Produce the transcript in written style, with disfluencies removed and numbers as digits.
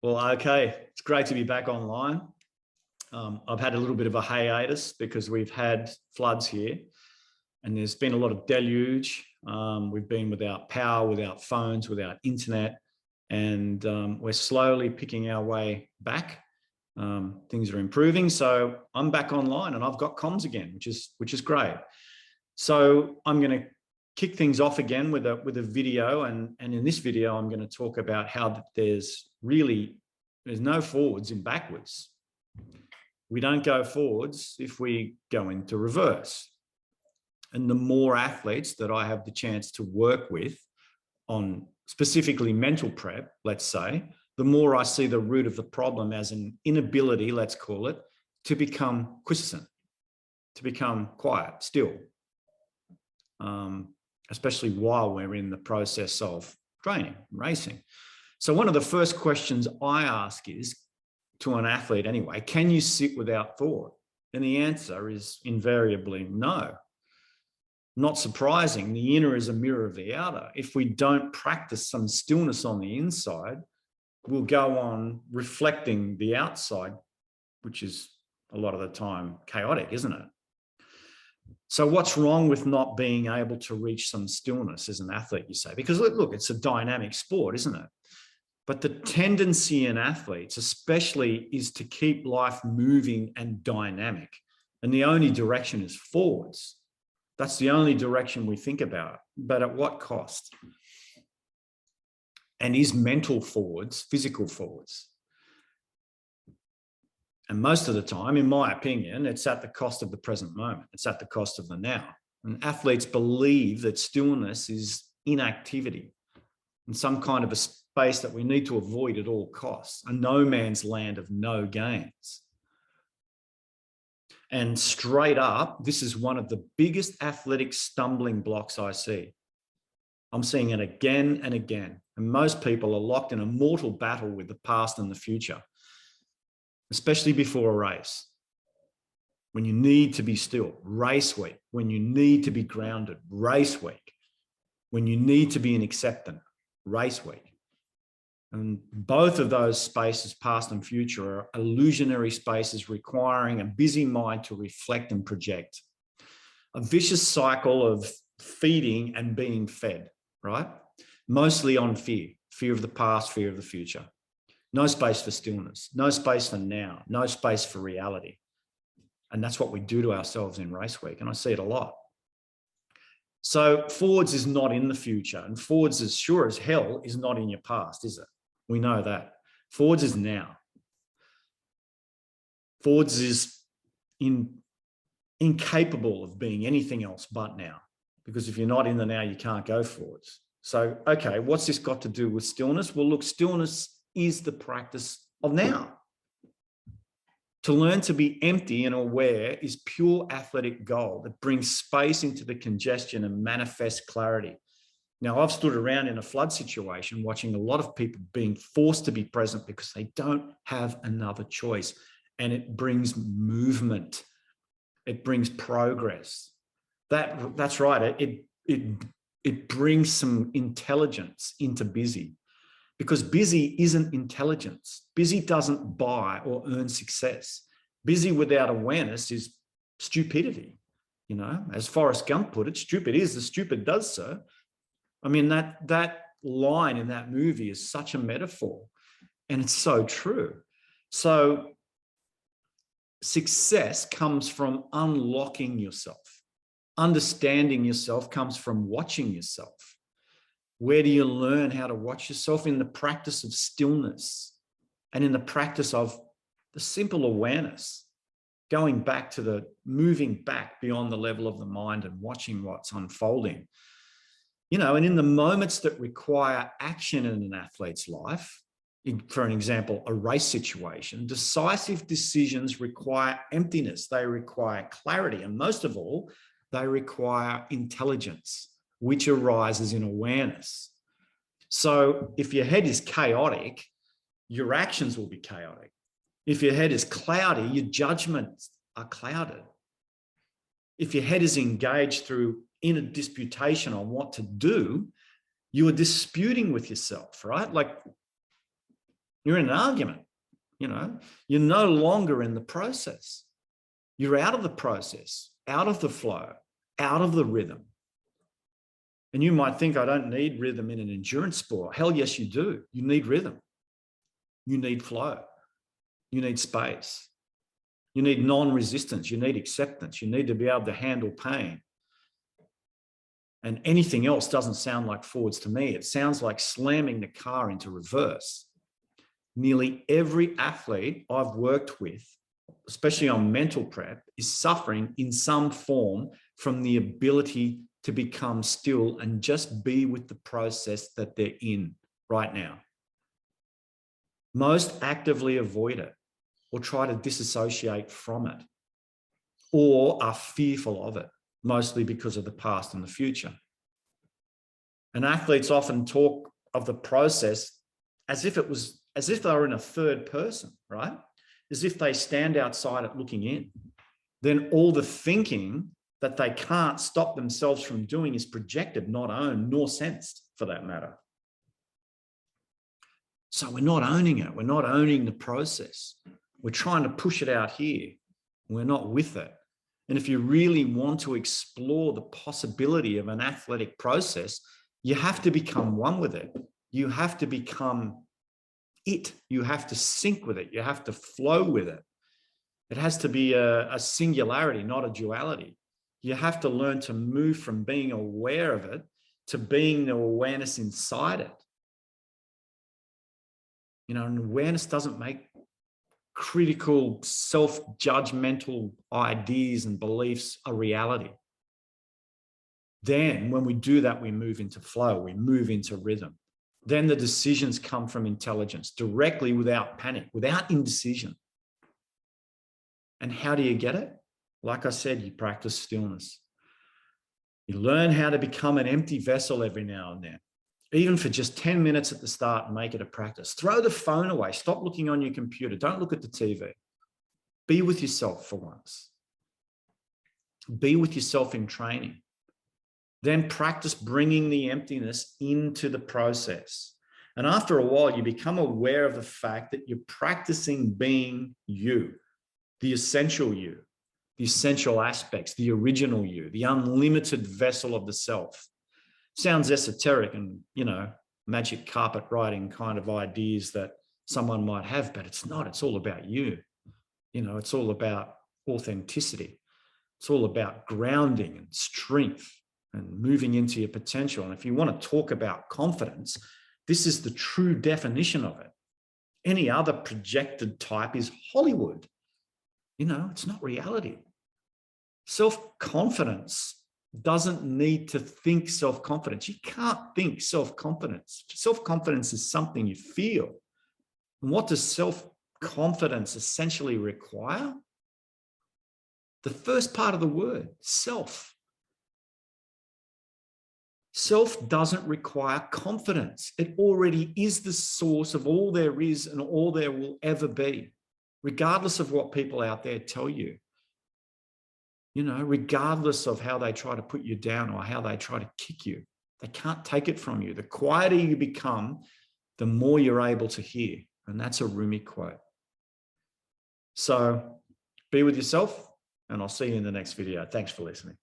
Well, okay, it's great to be back online. I've had a little bit of a hiatus because we've had floods here and there's been a lot of deluge. We've been without power, without phones, without internet, and we're slowly picking our way back. Things are improving, so I'm back online and I've got comms again, which is great. So I'm going to kick things off again with a video, and in this video I'm going to talk about how there's no forwards in backwards. We don't go forwards if we go into reverse. And the more athletes that I have the chance to work with on specifically mental prep, let's say, the more I see the root of the problem as an inability, let's call it, to become quiescent, to become quiet, still, especially while we're in the process of training, racing. So one of the first questions I ask is, to an athlete anyway, can you sit without thought? And the answer is invariably no. Not surprising, the inner is a mirror of the outer. If we don't practice some stillness on the inside, we'll go on reflecting the outside, which is a lot of the time chaotic, isn't it? So what's wrong with not being able to reach some stillness as an athlete, you say? Because look, it's a dynamic sport, isn't it? But the tendency in athletes especially is to keep life moving and dynamic. And the only direction is forwards. That's the only direction we think about. But at what cost? And is mental forwards physical forwards? And most of the time, in my opinion, it's at the cost of the present moment. It's at the cost of the now. And athletes believe that stillness is inactivity and some kind of a space that we need to avoid at all costs, a no man's land of no gains. And straight up, this is one of the biggest athletic stumbling blocks I see. I'm seeing it again and again. And most people are locked in a mortal battle with the past and the future, especially before a race. When you need to be still, race week. When you need to be grounded, race week. When you need to be in acceptance, race week. And both of those spaces, past and future, are illusionary spaces requiring a busy mind to reflect and project. A vicious cycle of feeding and being fed, right? Mostly on fear of the past, fear of the future. No space for stillness, no space for now, no space for reality. And that's what we do to ourselves in race week. And I see it a lot. So forwards is not in the future, and forwards as sure as hell is not in your past, is it? We know that. Forwards is now. Forwards is incapable of being anything else but now, because if you're not in the now, you can't go forwards. So, okay, what's this got to do with stillness? Well, look, stillness is the practice of now. To learn to be empty and aware is pure athletic gold that brings space into the congestion and manifests clarity. Now, I've stood around in a flood situation watching a lot of people being forced to be present because they don't have another choice. And it brings movement. It brings progress. That's right. It brings some intelligence into busy, because busy isn't intelligence. Busy doesn't buy or earn success. Busy without awareness is stupidity. You know, as Forrest Gump put it, stupid is, the stupid does so. I mean, that line in that movie is such a metaphor, and it's so true. So success comes from unlocking yourself. Understanding yourself comes from watching yourself. Where do you learn how to watch yourself? In the practice of stillness and in the practice of the simple awareness, going back to the moving back beyond the level of the mind and watching what's unfolding. You know, and in the moments that require action in an athlete's life, for an example, a race situation, decisive decisions require emptiness. They require clarity. And most of all, they require intelligence, which arises in awareness. So if your head is chaotic, your actions will be chaotic. If your head is cloudy, your judgments are clouded. If your head is engaged through inner disputation on what to do, you are disputing with yourself, right? Like You're in an argument, you're no longer in the process. You're out of the process, out of the flow, out of the rhythm. And you might think, I don't need rhythm in an endurance sport. Hell yes, you do. You need rhythm. You need flow. You need space. You need non-resistance. You need acceptance. You need to be able to handle pain. And anything else doesn't sound like forwards to me. It sounds like slamming the car into reverse. Nearly every athlete I've worked with, especially on mental prep, is suffering in some form from the ability to become still and just be with the process that they're in right now. Most actively avoid it or try to disassociate from it, or are fearful of it, mostly because of the past and the future. And athletes often talk of the process as if they were in a third person, right? As if they stand outside it looking in. Then all the thinking that they can't stop themselves from doing is projected, not owned, nor sensed for that matter. So we're not owning it. We're not owning the process. We're trying to push it out here. We're not with it. And if you really want to explore the possibility of an athletic process, you have to become one with it. You have to become it. You have to sync with it. You have to flow with it. It has to be a singularity, not a duality. You have to learn to move from being aware of it to being the awareness inside it. And awareness doesn't make critical, self-judgmental ideas and beliefs a reality. Then when we do that, we move into flow, we move into rhythm. Then the decisions come from intelligence, directly, without panic, without indecision. And how do you get it? Like I said, you practice stillness. You learn how to become an empty vessel every now and then, even for just 10 minutes at the start, and make it a practice. Throw the phone away. Stop looking on your computer. Don't look at the TV. Be with yourself for once. Be with yourself in training. Then practice bringing the emptiness into the process. And after a while, you become aware of the fact that you're practicing being you, the essential you, the essential aspects, the original you, the unlimited vessel of the self. Sounds esoteric and, magic carpet riding kind of ideas that someone might have, but it's not. It's all about you. It's all about authenticity. It's all about grounding and strength and moving into your potential. And if you want to talk about confidence, this is the true definition of it. Any other projected type is Hollywood. It's not reality. Self-confidence doesn't need to think self-confidence. You can't think self-confidence. Self-confidence is something you feel. And what does self-confidence essentially require? The first part of the word, self. Self doesn't require confidence. It already is the source of all there is and all there will ever be, regardless of what people out there tell you. Regardless of how they try to put you down or how they try to kick you, they can't take it from you. The quieter you become, the more you're able to hear. And that's a Rumi quote. So be with yourself, and I'll see you in the next video. Thanks for listening.